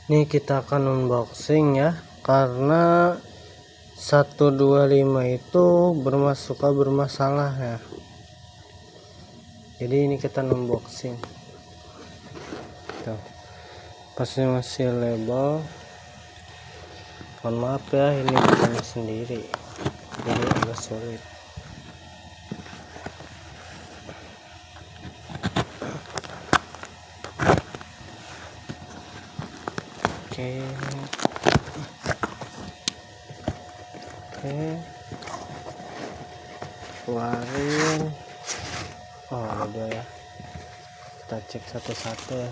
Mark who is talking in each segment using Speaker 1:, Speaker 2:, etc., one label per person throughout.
Speaker 1: Ini kita akan unboxing ya, karena 125 itu suka bermasalah ya. Jadi ini kita unboxing. Tuh, pasti masih label. Mohon maaf ya, ini bukan sendiri, jadi agak sulit. Oke, keluarin. Oh, ada ya, kita cek satu-satu ya.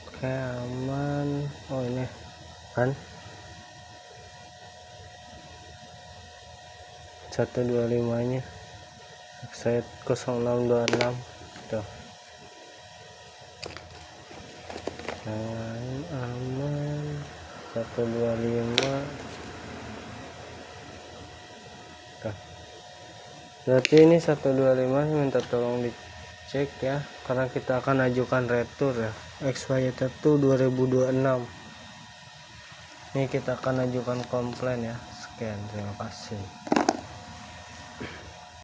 Speaker 1: Oke, aman. Oh, ini kan 125 nya Excite 0626 tuh. Yang aman 125 tuh. Berarti ini 125 minta tolong dicek ya, karena kita akan ajukan retur ya, expired itu 2026. Ini kita akan ajukan komplain ya. Sekian, terima kasih.